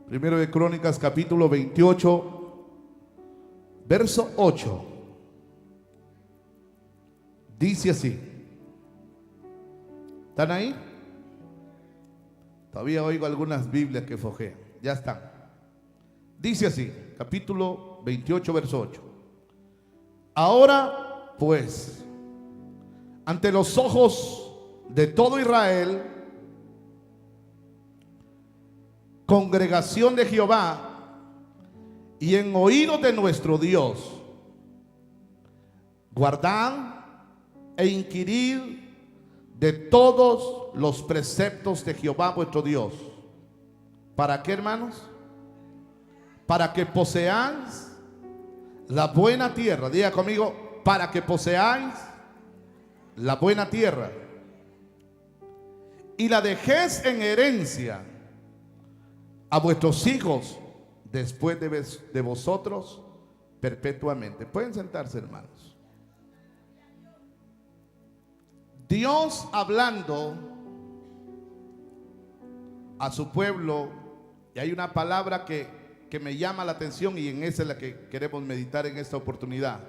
Primero de Crónicas, capítulo 28, verso 8. Dice así. ¿Están ahí? Todavía oigo algunas Biblias que fojean. Ya están. Dice así, capítulo 28, verso 8. Ahora, pues, ante los ojos de todo Israel, congregación de Jehová, y en oído de nuestro Dios, guardad e inquirid de todos los preceptos de Jehová vuestro Dios. ¿Para qué, hermanos? Para que poseáis la buena tierra. Diga conmigo, para que poseáis la buena tierra y la dejéis en herencia a vuestros hijos después de vosotros perpetuamente. Pueden sentarse, hermanos. Dios hablando a su pueblo, y hay una palabra que me llama la atención, y en esa es la que queremos meditar en esta oportunidad.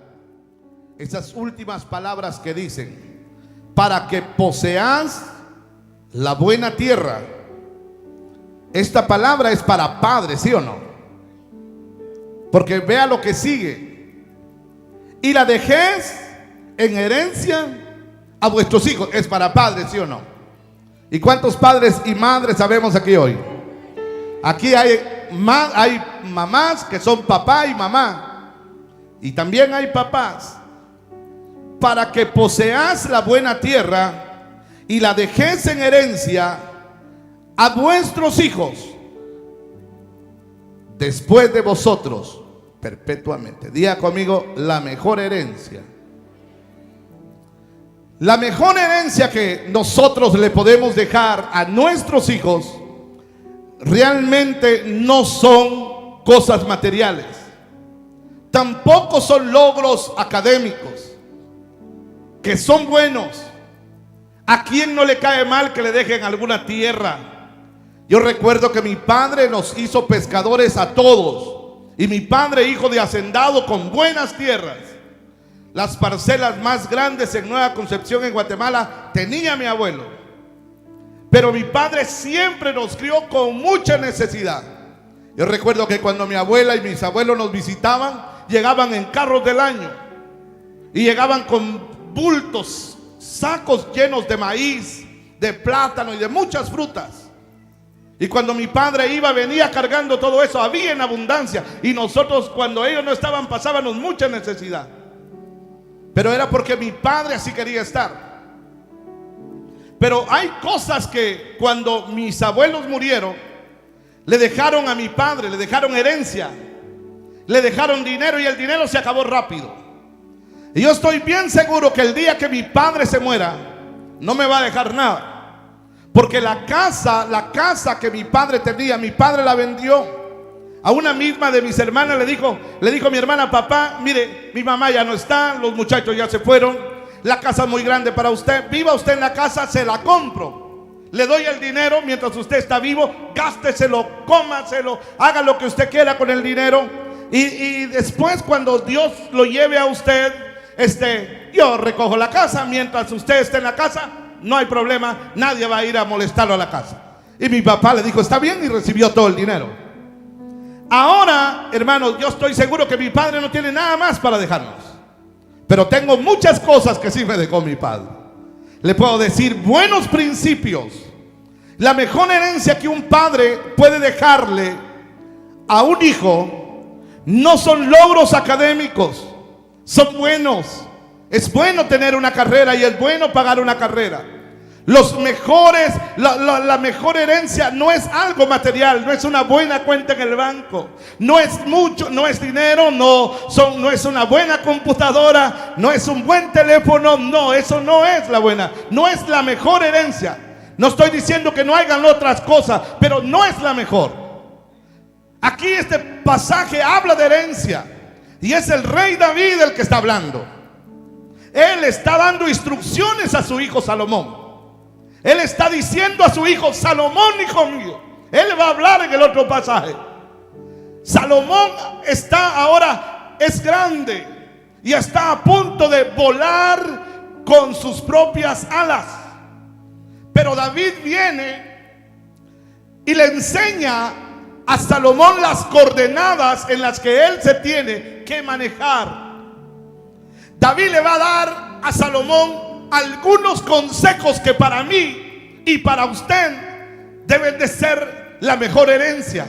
Esas últimas palabras que dicen: para que poseas la buena tierra. Esta palabra es para padres, ¿sí o no? Porque vea lo que sigue: y la dejéis en herencia a vuestros hijos. Es para padres, ¿sí o no? ¿Y cuántos padres y madres sabemos aquí hoy? Aquí hay mamás que son papá y mamá, y también hay papás. Para que poseas la buena tierra y la dejéis en herencia a vuestros hijos después de vosotros perpetuamente. Diga conmigo, la mejor herencia. La mejor herencia que nosotros le podemos dejar a nuestros hijos realmente no son cosas materiales, tampoco son logros académicos, que son buenos. ¿A quién no le cae mal que le dejen alguna tierra? Yo recuerdo que mi padre nos hizo pescadores a todos, y mi padre, hijo de hacendado con buenas tierras. Las parcelas más grandes en Nueva Concepción, en Guatemala, tenía mi abuelo. Pero mi padre siempre nos crió con mucha necesidad. Yo recuerdo que cuando mi abuela y mis abuelos nos visitaban, llegaban en carros del año, y llegaban con bultos, sacos llenos de maíz, de plátano y de muchas frutas. Y cuando mi padre iba, venía cargando todo eso. Había en abundancia, y nosotros, cuando ellos no estaban, pasábamos mucha necesidad. Pero era porque mi padre así quería estar. Pero hay cosas que cuando mis abuelos murieron, le dejaron a mi padre, le dejaron herencia, le dejaron dinero, y el dinero se acabó rápido. Y yo estoy bien seguro que el día que mi padre se muera, no me va a dejar nada. Porque la casa que mi padre tenía, mi padre la vendió. A una misma de mis hermanas le dijo mi hermana: papá, mire, mi mamá ya no está, los muchachos ya se fueron, la casa es muy grande para usted, viva usted en la casa, se la compro. Le doy el dinero mientras usted está vivo, gásteselo, cómaselo, haga lo que usted quiera con el dinero. Y después, cuando Dios lo lleve a usted, yo recojo la casa. Mientras usted esté en la casa, no hay problema, nadie va a ir a molestarlo a la casa. Y mi papá le dijo: está bien, y recibió todo el dinero. Ahora, hermanos, yo estoy seguro que mi padre no tiene nada más para dejarnos, pero tengo muchas cosas que sí me dejó mi padre. Le puedo decir buenos principios. La mejor herencia que un padre puede dejarle a un hijo no son logros académicos, son buenos. Es bueno tener una carrera, y es bueno pagar una carrera. Los mejores, la mejor herencia no es algo material, no es una buena cuenta en el banco, no es mucho, no es dinero, no es una buena computadora, no es un buen teléfono. No, eso no es la buena, no es la mejor herencia. No estoy diciendo que no hagan otras cosas, pero no es la mejor. Aquí este pasaje habla de herencia, y es el rey David el que está hablando. Él está dando instrucciones a su hijo Salomón. Él está diciendo a su hijo: Salomón, hijo mío, Él va a hablar en el otro pasaje. Salomón es grande y está a punto de volar con sus propias alas. Pero David viene y le enseña a Salomón las coordenadas en las que él se tiene que manejar. David le va a dar a Salomón algunos consejos que para mí y para usted deben de ser la mejor herencia.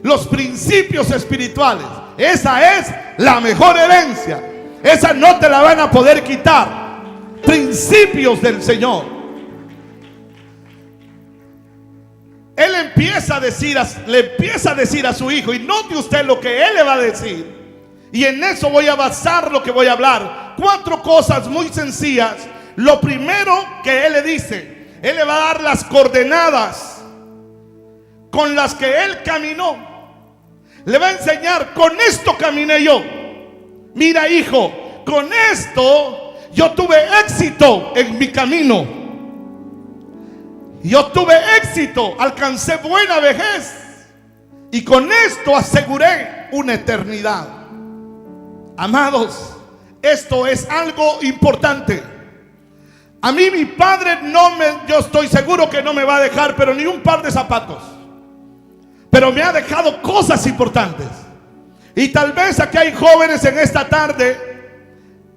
Los principios espirituales, esa es la mejor herencia. Esa no te la van a poder quitar. Principios del Señor. Él le empieza a decir a su hijo, y note usted lo que él le va a decir. Y en eso voy a basar lo que voy a hablar. 4 cosas muy sencillas. Lo primero que él le dice, él le va a dar las coordenadas con las que él caminó. Le va a enseñar: con esto caminé yo. Mira, hijo, con esto yo tuve éxito en mi camino. Yo tuve éxito, alcancé buena vejez, y con esto aseguré una eternidad. Amados, esto es algo importante. A mí mi padre yo estoy seguro que no me va a dejar, pero ni un par de zapatos. Pero me ha dejado cosas importantes. Y tal vez aquí hay jóvenes en esta tarde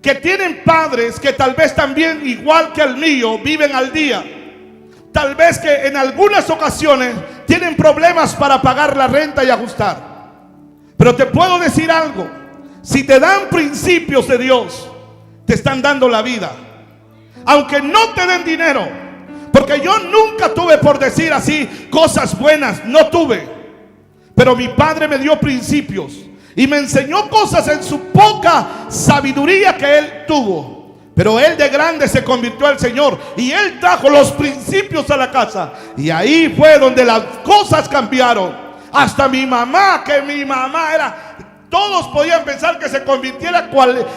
que tienen padres que tal vez también, igual que el mío, viven al día. Tal vez que en algunas ocasiones tienen problemas para pagar la renta y ajustar. Pero te puedo decir algo: si te dan principios de Dios, te están dando la vida. Aunque no te den dinero. Porque yo nunca tuve, por decir así, cosas buenas. No tuve. Pero mi padre me dio principios y me enseñó cosas en su poca sabiduría que él tuvo. Pero él de grande se convirtió al Señor y él trajo los principios a la casa. Y ahí fue donde las cosas cambiaron. Hasta mi mamá, que mi mamá era... Todos podían pensar que se convirtiera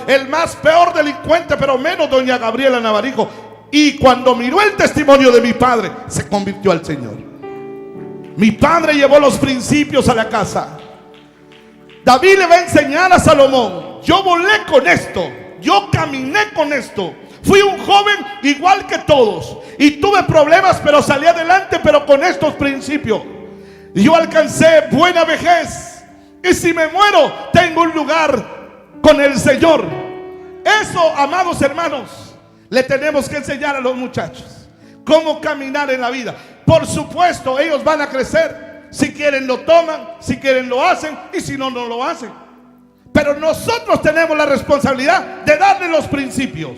el más peor delincuente, pero menos doña Gabriela Navarijo. Y cuando miró el testimonio de mi padre, se convirtió al Señor. Mi padre llevó los principios a la casa. David le va a enseñar a Salomón: yo volé con esto, yo caminé con esto. Fui un joven igual que todos y tuve problemas, pero salí adelante, pero con estos principios. Y yo alcancé buena vejez. Y si me muero, tengo un lugar con el Señor. Eso, amados hermanos, le tenemos que enseñar a los muchachos. Cómo caminar en la vida. Por supuesto, ellos van a crecer. Si quieren lo toman, si quieren lo hacen, y si no, no lo hacen. Pero nosotros tenemos la responsabilidad de darle los principios.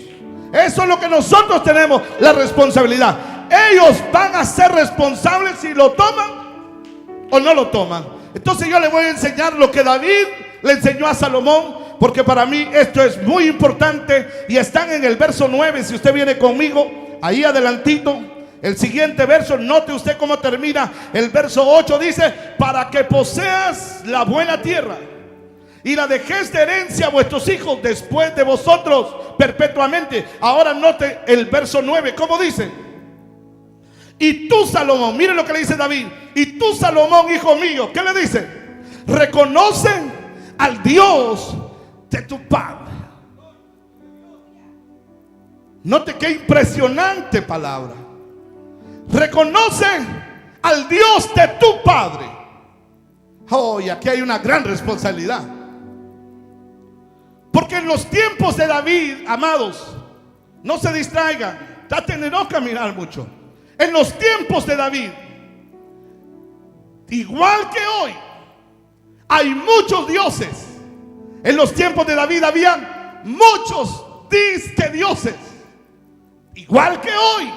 Eso es lo que nosotros tenemos, la responsabilidad. Ellos van a ser responsables si lo toman o no lo toman. Entonces yo les voy a enseñar lo que David le enseñó a Salomón, porque para mí esto es muy importante. Y están en el verso 9, si usted viene conmigo, ahí adelantito. El siguiente verso, note usted cómo termina. El verso 8 dice: para que poseas la buena tierra y la dejéis de herencia a vuestros hijos después de vosotros perpetuamente. Ahora note el verso 9, ¿cómo dice? Y tú, Salomón, mire lo que le dice David. Y tú, Salomón, hijo mío, ¿qué le dice? Reconoce al Dios de tu padre. Note qué impresionante palabra. Reconoce al Dios de tu padre. Oh, y aquí hay una gran responsabilidad. Porque en los tiempos de David, amados, no se distraigan, traten de no caminar mucho. En los tiempos de David, igual que hoy, hay muchos dioses. En los tiempos de David habían muchos disque dioses. Igual que hoy,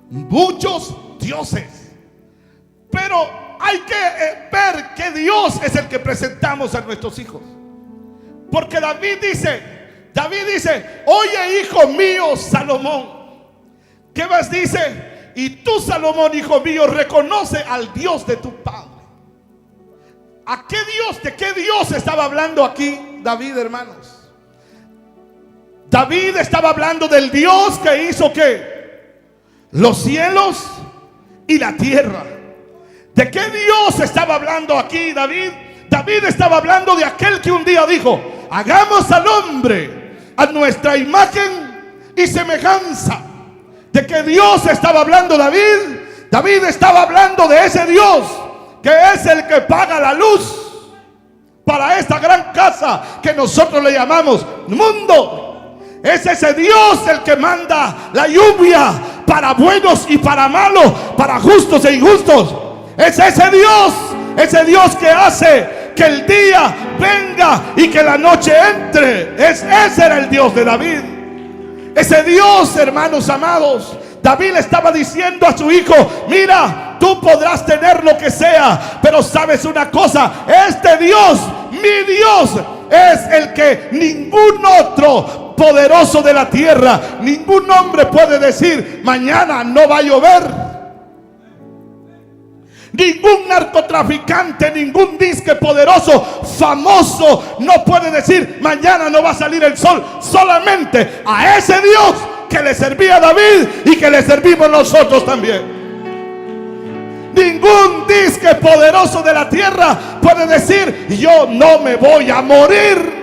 muchos dioses. Pero hay que ver que Dios es el que presentamos a nuestros hijos. Porque David dice, oye, hijo mío, Salomón. ¿Qué más dice? Y tú, Salomón, hijo mío, reconoce al Dios de tu padre. ¿A qué Dios, de qué Dios estaba hablando aquí David, hermanos? David estaba hablando del Dios que hizo ¿qué? Los cielos y la tierra. ¿De qué Dios estaba hablando aquí David? David estaba hablando de aquel que un día dijo: hagamos al hombre a nuestra imagen y semejanza. ¿De qué Dios estaba hablando David? David estaba hablando de ese Dios que es el que paga la luz para esta gran casa que nosotros le llamamos mundo. Es ese Dios el que manda la lluvia para buenos y para malos, para justos e injustos. Es ese Dios que hace que el día venga y que la noche entre. Ese era el Dios de David. Ese Dios, hermanos amados, David le estaba diciendo a su hijo: mira, tú podrás tener lo que sea, pero sabes una cosa, este Dios, mi Dios, es el que ningún otro poderoso de la tierra, ningún hombre puede decir: mañana no va a llover. Ningún narcotraficante, ningún disque poderoso, famoso, no puede decir: mañana no va a salir el sol. Solamente a ese Dios que le servía a David y que le servimos nosotros también. Ningún disque poderoso de la tierra puede decir: yo no me voy a morir.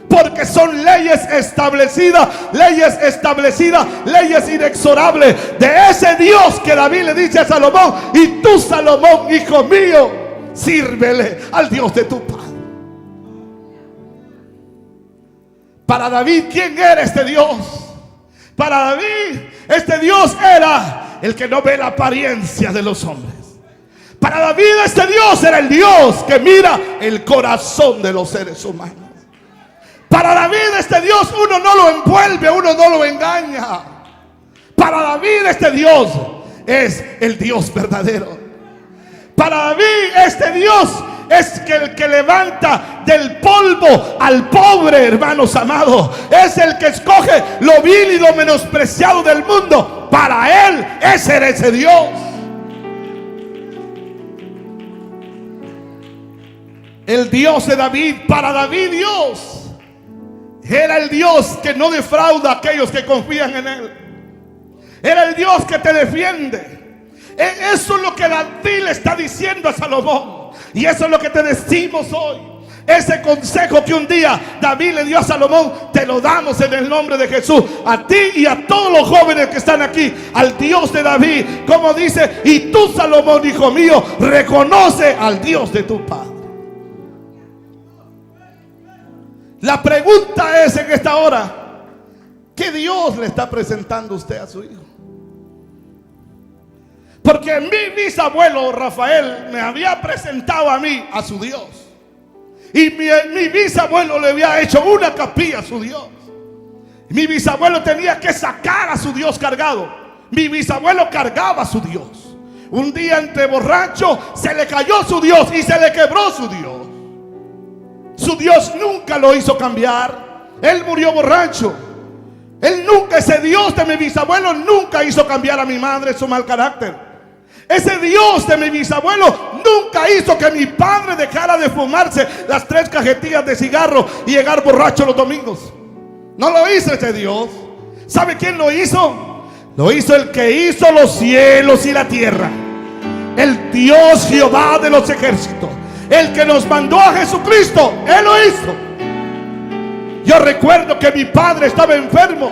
Porque son leyes establecidas, leyes inexorables de ese Dios que David le dice a Salomón: y tú, Salomón, hijo mío, sírvele al Dios de tu padre. Para David, ¿quién era este Dios? Para David, este Dios era el que no ve la apariencia de los hombres. Para David, este Dios era el Dios que mira el corazón de los seres humanos. Para David, este Dios, uno no lo envuelve, uno no lo engaña. Para David, este Dios es el Dios verdadero. Para David, este Dios es el que levanta del polvo al pobre, hermanos amados. Es el que escoge lo vil y lo menospreciado del mundo. Para él, ese era ese Dios. El Dios de David, para David, Dios era el Dios que no defrauda a aquellos que confían en él. Era el Dios que te defiende. Eso es lo que David le está diciendo a Salomón. Y eso es lo que te decimos hoy. Ese consejo que un día David le dio a Salomón, te lo damos en el nombre de Jesús. A ti y a todos los jóvenes que están aquí. Al Dios de David. Como dice: y tú, Salomón, hijo mío, reconoce al Dios de tu padre. La pregunta es en esta hora: ¿qué Dios le está presentando usted a su hijo? Porque mi bisabuelo Rafael me había presentado a mí a su Dios. Y mi bisabuelo le había hecho una capilla a su Dios. Mi bisabuelo tenía que sacar a su Dios cargado. Mi bisabuelo cargaba a su Dios. Un día, entre borracho, se le cayó su Dios y se le quebró su Dios. Su Dios nunca lo hizo cambiar. Él murió borracho. Ese Dios de mi bisabuelo nunca hizo cambiar a mi madre su mal carácter. Ese Dios de mi bisabuelo nunca hizo que mi padre dejara de fumarse las 3 cajetillas de cigarro y llegar borracho los domingos. No lo hizo ese Dios. ¿Sabe quién lo hizo? Lo hizo el que hizo los cielos y la tierra. El Dios Jehová de los ejércitos. El que nos mandó a Jesucristo. Él lo hizo. Yo recuerdo que mi padre estaba enfermo,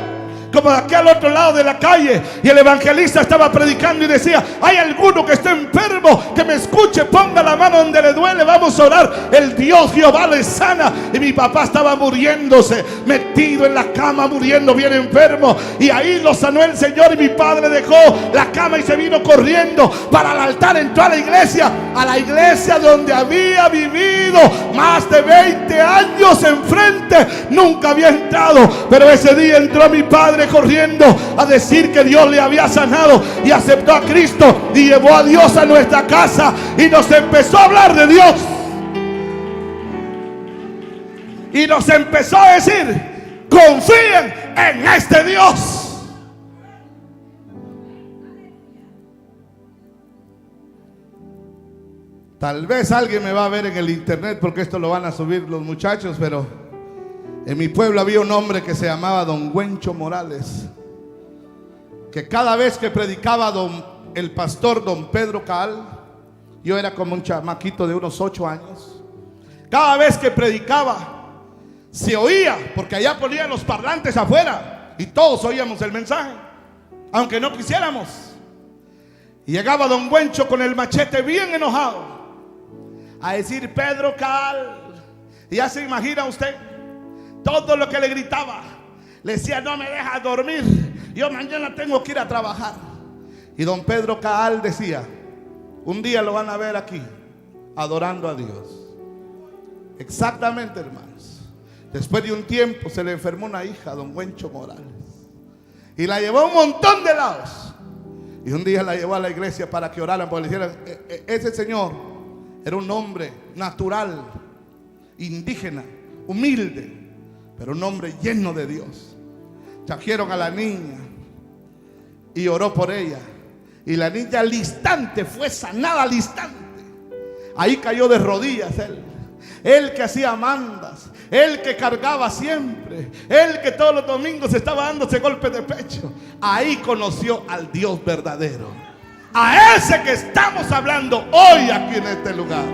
como de aquí al otro lado de la calle, y el evangelista estaba predicando y decía: hay alguno que esté enfermo, que me escuche, ponga la mano donde le duele, vamos a orar, el Dios Jehová le sana. Y mi papá estaba muriéndose, metido en la cama, muriendo bien enfermo, y ahí lo sanó el Señor. Y mi padre dejó la cama y se vino corriendo para el altar. Entró a la iglesia donde había vivido más de 20 años enfrente. Nunca había entrado, pero ese día entró mi padre corriendo a decir que Dios le había sanado, y aceptó a Cristo y llevó a Dios a nuestra casa y nos empezó a hablar de Dios y nos empezó a decir: confíen en este Dios. Tal vez alguien me va a ver en el internet, porque esto lo van a subir los muchachos, pero en mi pueblo había un hombre que se llamaba Don Güencho Morales, que cada vez que predicaba el pastor Don Pedro Caal, Yo era como un chamaquito de unos 8 años. Cada vez que predicaba, se oía, porque allá ponían los parlantes afuera y todos oíamos el mensaje, aunque no quisiéramos. Y llegaba don Güencho con el machete bien enojado a decir: Pedro Cal. Y ya se imagina usted todo lo que le gritaba. Le decía: no me dejas dormir, yo mañana tengo que ir a trabajar. Y don Pedro Cal decía: un día lo van a ver aquí adorando a Dios. Exactamente, hermanos. Después de un tiempo se le enfermó una hija, don Güencho Morales, y la llevó a un montón de lados. Y un día la llevó a la iglesia para que oraran, porque le dijeran: ese señor era un hombre natural, indígena, humilde, pero un hombre lleno de Dios. Trajeron a la niña y oró por ella, y la niña al instante fue sanada, al instante. Ahí cayó de rodillas él que hacía mandas, él que cargaba siempre, él que todos los domingos estaba dándose golpes de pecho. Ahí conoció al Dios verdadero, a ese que estamos hablando hoy aquí en este lugar.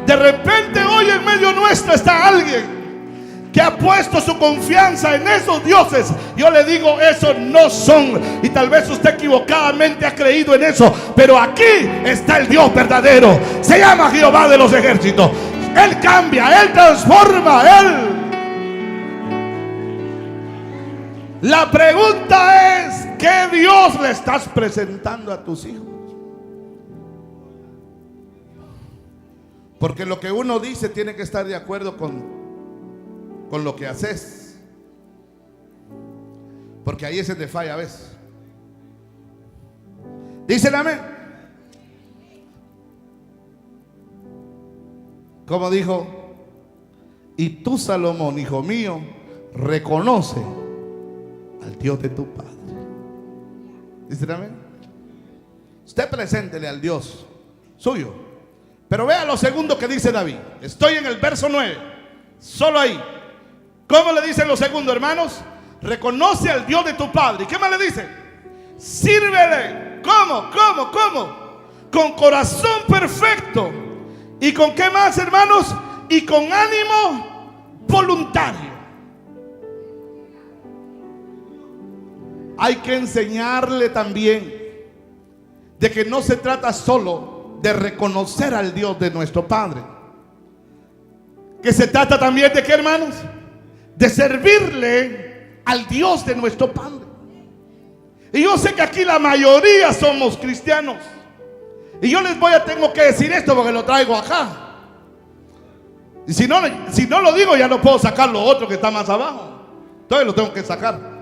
De repente hoy en medio nuestro está alguien que ha puesto su confianza en esos dioses. Yo le digo, esos no son, y tal vez usted equivocadamente ha creído en eso, pero aquí está el Dios verdadero. Se llama Jehová de los ejércitos. Él cambia, Él transforma, Él. La pregunta es: ¿qué Dios le estás presentando a tus hijos? Porque lo que uno dice tiene que estar de acuerdo con lo que haces. Porque ahí es donde falla a veces. Dicen amén. Como dijo: y tú, Salomón, hijo mío, reconoce al Dios de tu padre. Dicen amén. Usted preséntele al Dios suyo. Pero vea lo segundo que dice David. Estoy en el verso 9, solo ahí. ¿Cómo le dicen lo segundo, hermanos? Reconoce al Dios de tu padre. ¿Y qué más le dice? Sírvele. ¿Cómo? Con corazón perfecto. ¿Y con qué más, hermanos? Y con ánimo voluntario. Hay que enseñarle también de que no se trata solo de reconocer al Dios de nuestro Padre, que se trata también de ¿qué, hermanos? De servirle al Dios de nuestro Padre. Y yo sé que aquí la mayoría somos cristianos, y yo tengo que decir esto porque lo traigo acá. Y si no lo digo, ya no puedo sacar lo otro que está más abajo. Entonces lo tengo que sacar.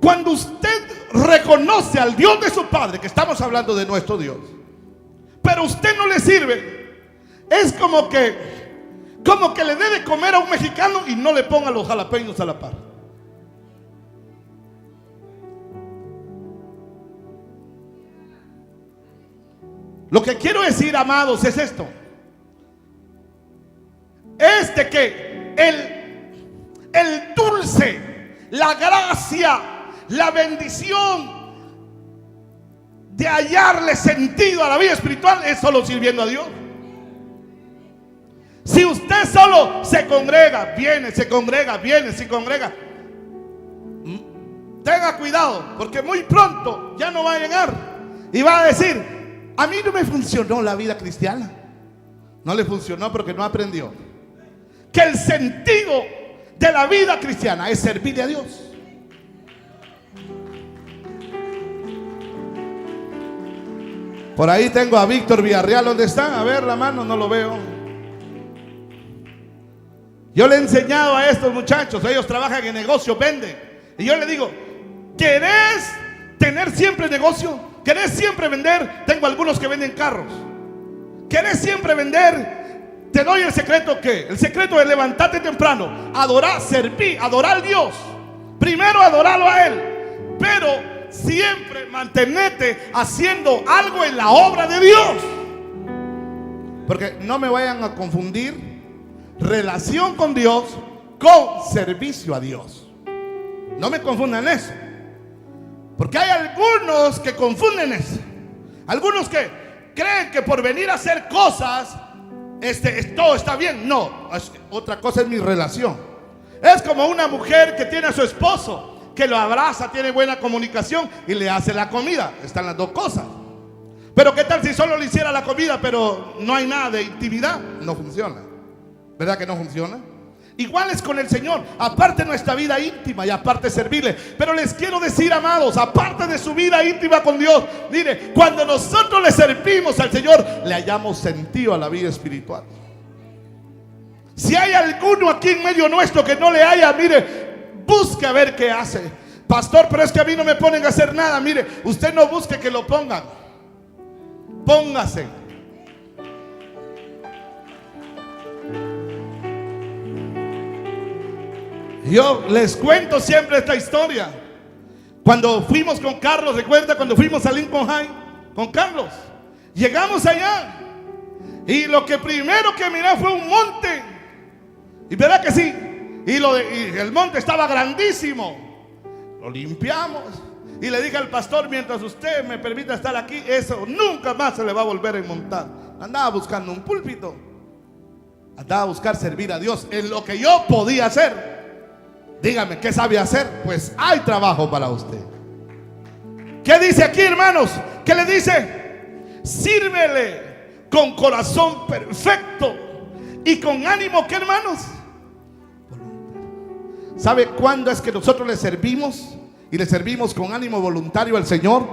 Cuando usted reconoce al Dios de su Padre, que estamos hablando de nuestro Dios, pero usted no le sirve, es como que le dé de comer a un mexicano y no le ponga los jalapeños a la par. Lo que quiero decir, amados, es esto: es de que el dulce, la gracia, la bendición de hallarle sentido a la vida espiritual es solo sirviendo a Dios. Si usted solo se congrega, viene, se congrega, viene, se congrega, tenga cuidado, porque muy pronto ya no va a llegar y va a decir: a mí no me funcionó la vida cristiana. No le funcionó porque no aprendió que el sentido de la vida cristiana es servirle a Dios. Por ahí tengo a Víctor Villarreal. ¿Dónde está? A ver la mano, no lo veo. Yo le he enseñado a estos muchachos, ellos trabajan en negocios, venden, y yo le digo: ¿querés tener siempre negocio? ¿Querés siempre vender? Tengo algunos que venden carros. ¿Querés siempre vender? Te doy el secreto. ¿Qué? El secreto es levantarte temprano, adorar, servir, adorar a Dios. Primero adorarlo a Él, pero siempre mantenerte haciendo algo en la obra de Dios. Porque no me vayan a confundir relación con Dios con servicio a Dios. No me confundan eso. Porque hay algunos que confunden eso. Algunos que creen que por venir a hacer cosas todo está bien. No, otra cosa es mi relación. Es como una mujer que tiene a su esposo, que lo abraza, tiene buena comunicación y le hace la comida. Están las dos cosas. Pero ¿qué tal si solo le hiciera la comida pero no hay nada de intimidad? No funciona. ¿Verdad que no funciona? Igual es con el Señor. Aparte nuestra vida íntima y aparte servirle. Pero les quiero decir, amados, aparte de su vida íntima con Dios, mire, cuando nosotros le servimos al Señor, le hallamos sentido a la vida espiritual. Si hay alguno aquí en medio nuestro que no le haya, mire, busque a ver qué hace. Pastor, pero es que a mí no me ponen a hacer nada. Mire, usted no busque que lo pongan. Póngase. Yo les cuento siempre esta historia. Cuando fuimos con Carlos, recuerda cuando fuimos a Lincoln High con Carlos, llegamos allá y lo que primero que miré fue un monte. Y verdad que sí. Y el monte estaba grandísimo. Lo limpiamos y le dije al pastor: mientras usted me permita estar aquí, eso nunca más se le va a volver a montar. Andaba buscando un púlpito, andaba a buscar servir a Dios en lo que yo podía hacer. Dígame, ¿qué sabe hacer? Pues hay trabajo para usted. ¿Qué dice aquí, hermanos? ¿Qué le dice? Sírvele con corazón perfecto y con ánimo, ¿qué, hermanos? ¿Sabe cuándo es que nosotros le servimos? Y le servimos con ánimo voluntario al Señor.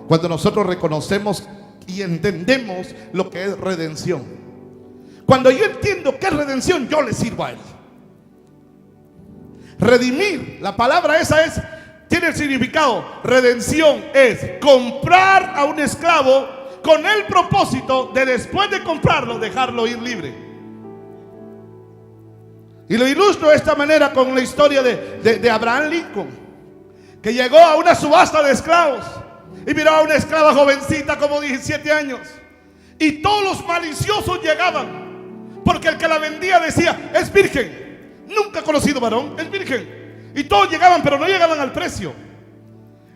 Cuando nosotros reconocemos y entendemos lo que es redención. Cuando yo entiendo qué es redención, yo le sirvo a Él. Redimir, la palabra esa tiene el significado. Redención es comprar a un esclavo con el propósito de, después de comprarlo, dejarlo ir libre. Y lo ilustro de esta manera con la historia de Abraham Lincoln, que llegó a una subasta de esclavos y miró a una esclava jovencita como 17 años. Y todos los maliciosos llegaban, porque el que la vendía decía: es virgen, nunca ha conocido varón, es virgen. Y todos llegaban, pero no llegaban al precio.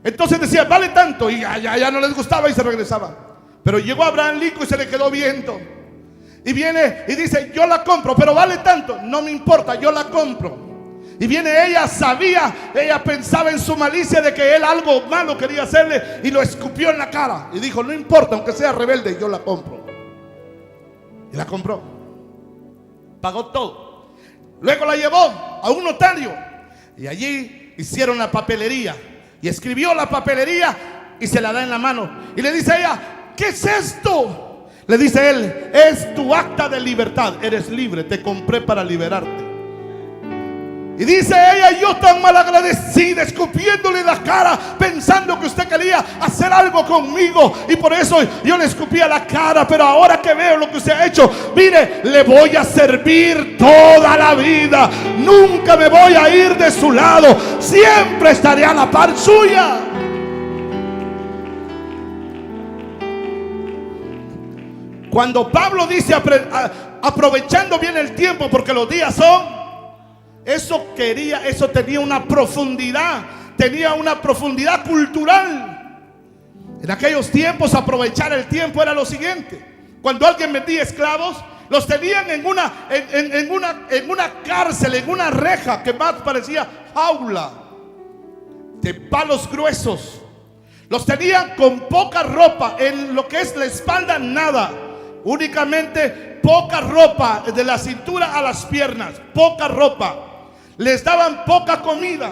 Entonces decía: vale tanto. Y ya no les gustaba y se regresaba. Pero llegó Abraham Lincoln y se le quedó viendo. Y viene y dice: yo la compro, pero vale tanto. No me importa, yo la compro. Y viene ella, ella pensaba en su malicia de que él algo malo quería hacerle, y lo escupió en la cara. Y dijo: no importa, aunque sea rebelde, yo la compro. Y la compró. Pagó todo. Luego la llevó a un notario y allí hicieron la papelería. Y escribió la papelería y se la da en la mano. Y le dice a ella: ¿qué es esto? Le dice él: es tu acta de libertad. Eres libre, te compré para liberarte. Y dice ella: yo tan malagradecida, escupiéndole la cara, pensando que usted quería hacer algo conmigo, y por eso yo le escupía la cara. Pero ahora que veo lo que usted ha hecho, mire, le voy a servir toda la vida. Nunca me voy a ir de su lado, siempre estaré a la par suya. Cuando Pablo dice aprovechando bien el tiempo porque los días son, eso tenía una profundidad cultural. En aquellos tiempos aprovechar el tiempo era lo siguiente: cuando alguien vendía esclavos, los tenían en una cárcel, en una reja que más parecía jaula, de palos gruesos. Los tenían con poca ropa, en lo que es la espalda nada, únicamente poca ropa de la cintura a las piernas, poca ropa. Les daban poca comida,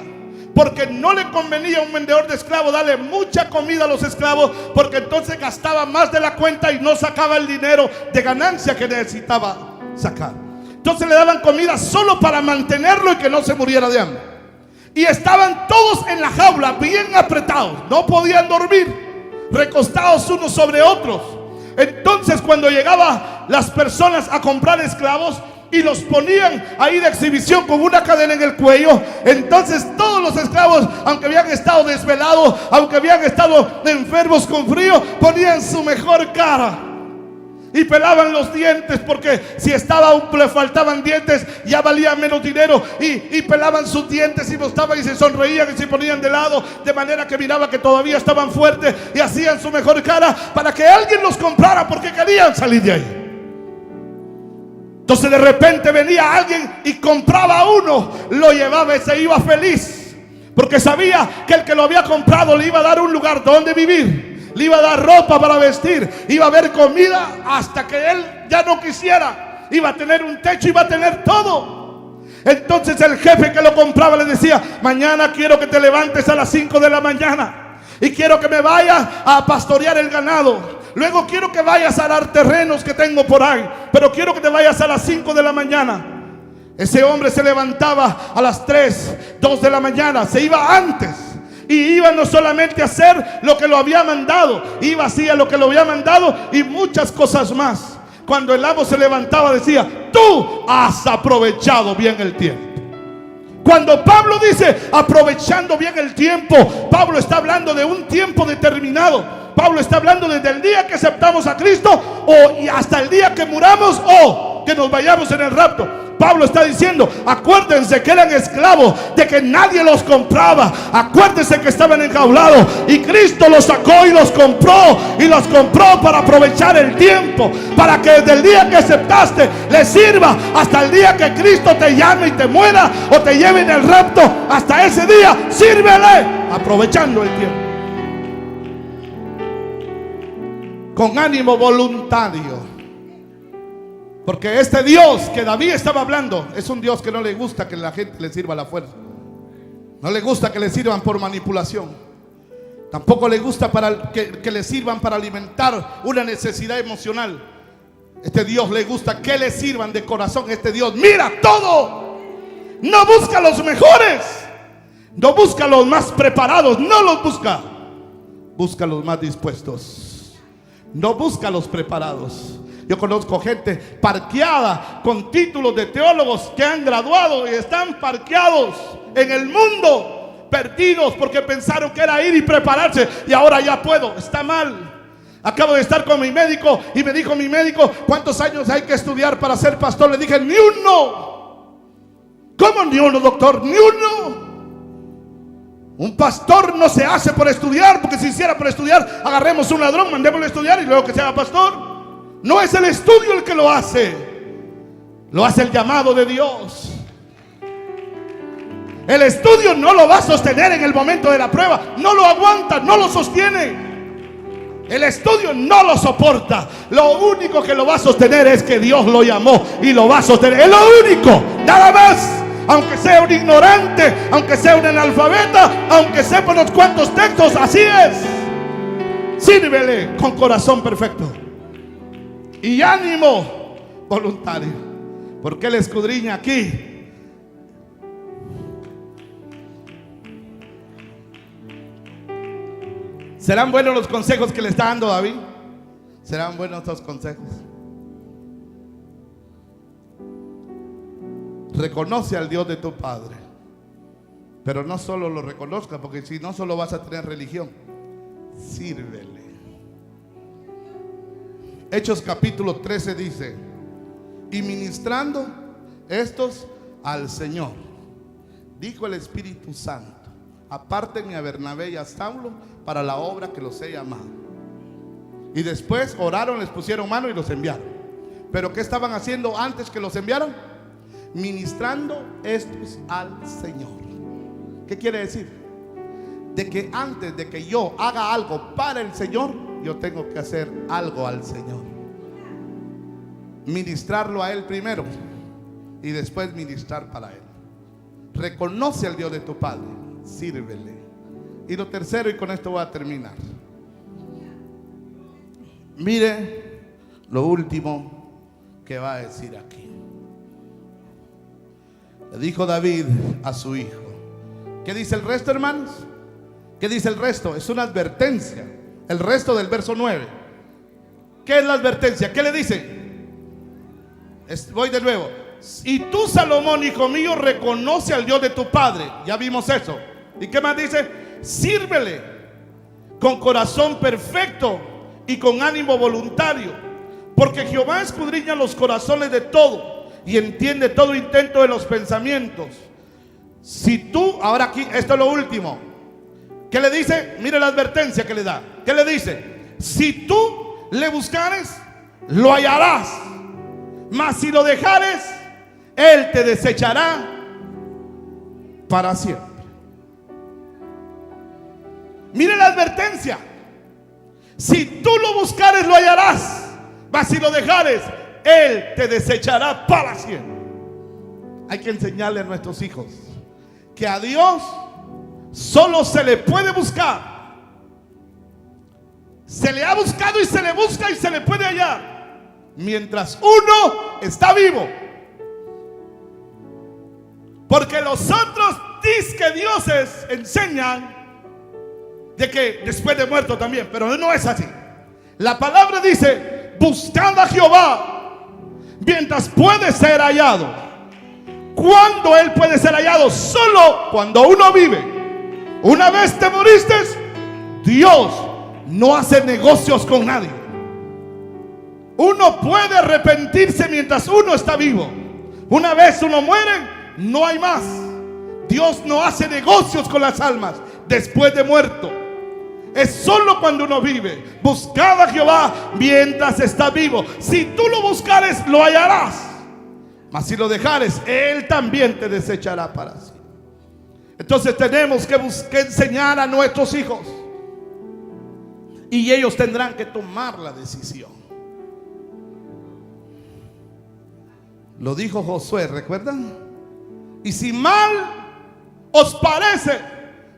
porque no le convenía a un vendedor de esclavos darle mucha comida a los esclavos, porque entonces gastaba más de la cuenta y no sacaba el dinero de ganancia que necesitaba sacar. Entonces le daban comida solo para mantenerlo y que no se muriera de hambre. Y estaban todos en la jaula, bien apretados, no podían dormir, recostados unos sobre otros. Entonces cuando llegaban las personas a comprar esclavos y los ponían ahí de exhibición con una cadena en el cuello, entonces todos los esclavos, aunque habían estado desvelados, aunque habían estado enfermos con frío, ponían su mejor cara. Y pelaban los dientes, porque si le faltaban dientes, ya valía menos dinero. Y pelaban sus dientes y mostraban y se sonreían y se ponían de lado, de manera que miraba que todavía estaban fuertes, y hacían su mejor cara para que alguien los comprara, porque querían salir de ahí. Entonces de repente venía alguien y compraba a uno, lo llevaba y se iba feliz, porque sabía que el que lo había comprado le iba a dar un lugar donde vivir, le iba a dar ropa para vestir, iba a haber comida hasta que él ya no quisiera, iba a tener un techo, iba a tener todo. Entonces el jefe que lo compraba le decía: mañana quiero que te levantes a las 5 de la mañana y quiero que me vayas a pastorear el ganado. Luego quiero que vayas a arar terrenos que tengo por ahí, pero quiero que te vayas a las 5 de la mañana. Ese hombre se levantaba a las 3, 2 de la mañana, se iba antes. Y iba no solamente a hacer lo que lo había mandado, iba hacía lo que lo había mandado y muchas cosas más. Cuando el amo se levantaba decía: tú has aprovechado bien el tiempo. Cuando Pablo dice aprovechando bien el tiempo, Pablo está hablando de un tiempo determinado. Pablo está hablando desde el día que aceptamos a Cristo y hasta el día que muramos o que nos vayamos en el rapto. Pablo está diciendo: acuérdense que eran esclavos, de que nadie los compraba. Acuérdense que estaban enjaulados y Cristo los sacó y los compró. Y los compró para aprovechar el tiempo, para que desde el día que aceptaste le sirva hasta el día que Cristo te llame y te muera o te lleve en el rapto. Hasta ese día sírvele, aprovechando el tiempo, con ánimo voluntario. Porque este Dios que David estaba hablando es un Dios que no le gusta que la gente le sirva a la fuerza. No le gusta que le sirvan por manipulación. Tampoco le gusta que le sirvan para alimentar una necesidad emocional. Este Dios le gusta que le sirvan de corazón. Este Dios mira todo. No busca los mejores, no busca los más preparados, no los busca. Busca los más dispuestos. No busca los preparados. Yo conozco gente parqueada con títulos de teólogos que han graduado y están parqueados en el mundo, perdidos porque pensaron que era ir y prepararse y ahora ya puedo. Está mal. Acabo de estar con mi médico y me dijo mi médico: ¿cuántos años hay que estudiar para ser pastor? Le dije: ni uno. ¿Cómo ni uno, doctor? Ni uno. Un pastor no se hace por estudiar, porque si hiciera por estudiar, agarremos un ladrón, mandémosle a estudiar y luego que se haga pastor. No es el estudio el que lo hace el llamado de Dios. El estudio no lo va a sostener en el momento de la prueba, no lo aguanta, no lo sostiene. El estudio no lo soporta. Lo único que lo va a sostener es que Dios lo llamó y lo va a sostener. Es lo único, nada más. Aunque sea un ignorante, aunque sea un analfabeta, aunque sepa unos cuantos textos, así es. Sírvele con corazón perfecto y ánimo voluntario, porque Él escudriña aquí. ¿Serán buenos los consejos que le está dando David? ¿Serán buenos estos consejos? Reconoce al Dios de tu padre, pero no solo lo reconozca, porque si no solo vas a tener religión. Sírvele. Hechos capítulo 13 dice: y ministrando estos al Señor, dijo el Espíritu Santo: apártenme a Bernabé y a Saulo para la obra que los he llamado. Y después oraron, les pusieron mano y los enviaron. Pero ¿qué estaban haciendo antes que los enviaron? Ministrando estos al Señor. ¿Qué quiere decir? De que antes de que yo haga algo para el Señor, yo tengo que hacer algo al Señor. Ministrarlo a Él primero y después ministrar para Él. Reconoce al Dios de tu padre, sírvele. Y lo tercero, y con esto voy a terminar. Mire lo último que va a decir aquí. Le dijo David a su hijo. ¿Qué dice el resto, hermanos? ¿Qué dice el resto? Es una advertencia. El resto del verso 9. ¿Qué es la advertencia? ¿Qué le dice? Voy de nuevo. Y tú, Salomón, hijo mío, reconoce al Dios de tu padre. Ya vimos eso. ¿Y qué más dice? Sírvele con corazón perfecto y con ánimo voluntario, Porque Jehová escudriña los corazones de todo y entiende todo intento de los pensamientos. Si tú, ahora aquí, esto es lo último. ¿Qué le dice? Mire la advertencia que le da. ¿Qué le dice? Si tú le buscares, lo hallarás. Mas si lo dejares, Él te desechará para siempre. Mire la advertencia. Si tú lo buscares, lo hallarás. Mas si lo dejares, Él te desechará para siempre. Hay que enseñarle a nuestros hijos que a Dios solo se le puede buscar. Se le ha buscado y se le busca y se le puede hallar mientras uno está vivo. Porque los otros disque dioses enseñan de que después de muerto también, pero no es así. La palabra dice: buscad a Jehová mientras puede ser hallado. ¿Cuándo Él puede ser hallado? Solo cuando uno vive. Una vez te moriste, Dios no hace negocios con nadie. Uno puede arrepentirse mientras uno está vivo. Una vez uno muere, no hay más. Dios no hace negocios con las almas después de muerto. Es solo cuando uno vive. Buscad a Jehová mientras está vivo. Si tú lo buscares, lo hallarás. Mas si lo dejares, Él también te desechará para sí. Entonces tenemos que enseñar a nuestros hijos, y ellos tendrán que tomar la decisión. Lo dijo Josué, ¿recuerdan? Y si mal os parece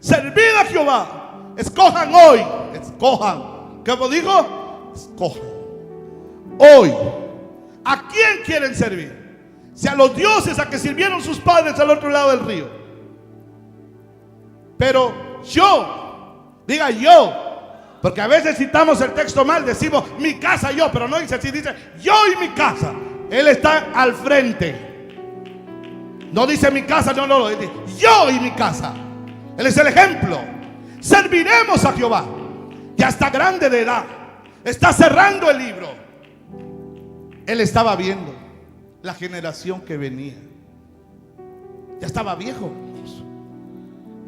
servir a Jehová, escojan hoy. Escojan. ¿Cómo dijo? Escojan hoy. ¿A quién quieren servir? Si a los dioses a que sirvieron sus padres al otro lado del río. Pero diga yo, porque a veces citamos el texto mal, decimos mi casa yo, pero no dice así, dice yo y mi casa. Él está al frente. No dice mi casa, no, dice yo y mi casa. Él es el ejemplo. Serviremos a Jehová. Ya está grande de edad, está cerrando el libro. Él estaba viendo la generación que venía. Ya estaba viejo.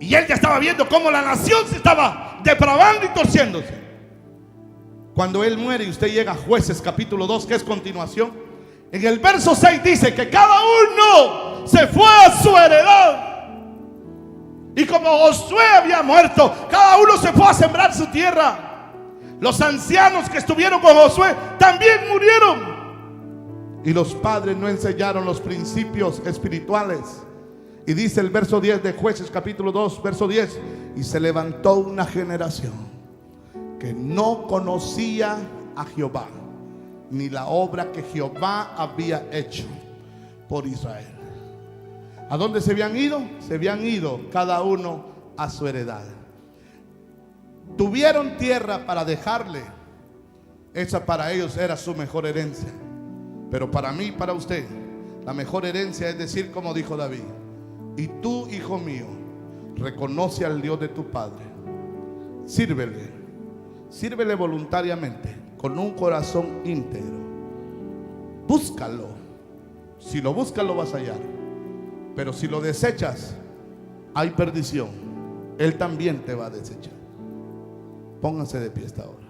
Y él ya estaba viendo cómo la nación se estaba depravando y torciéndose. Cuando él muere y usted llega a Jueces capítulo 2, que es continuación, en el verso 6 dice que cada uno se fue a su heredad. Y como Josué había muerto, cada uno se fue a sembrar su tierra. Los ancianos que estuvieron con Josué también murieron. Y los padres no enseñaron los principios espirituales. Y dice el verso 10 de Jueces capítulo 2, verso 10: y se levantó una generación que no conocía a Jehová, ni la obra que Jehová había hecho por Israel. ¿A dónde se habían ido? Se habían ido cada uno a su heredad. Tuvieron tierra para dejarle. Esa para ellos era su mejor herencia. Pero para mí y para usted, la mejor herencia es decir, como dijo David: y tú, hijo mío, reconoce al Dios de tu padre. Sírvele voluntariamente, con un corazón íntegro. Búscalo. Si lo buscas, lo vas a hallar. Pero si lo desechas, hay perdición. Él también te va a desechar. Pónganse de pie esta hora.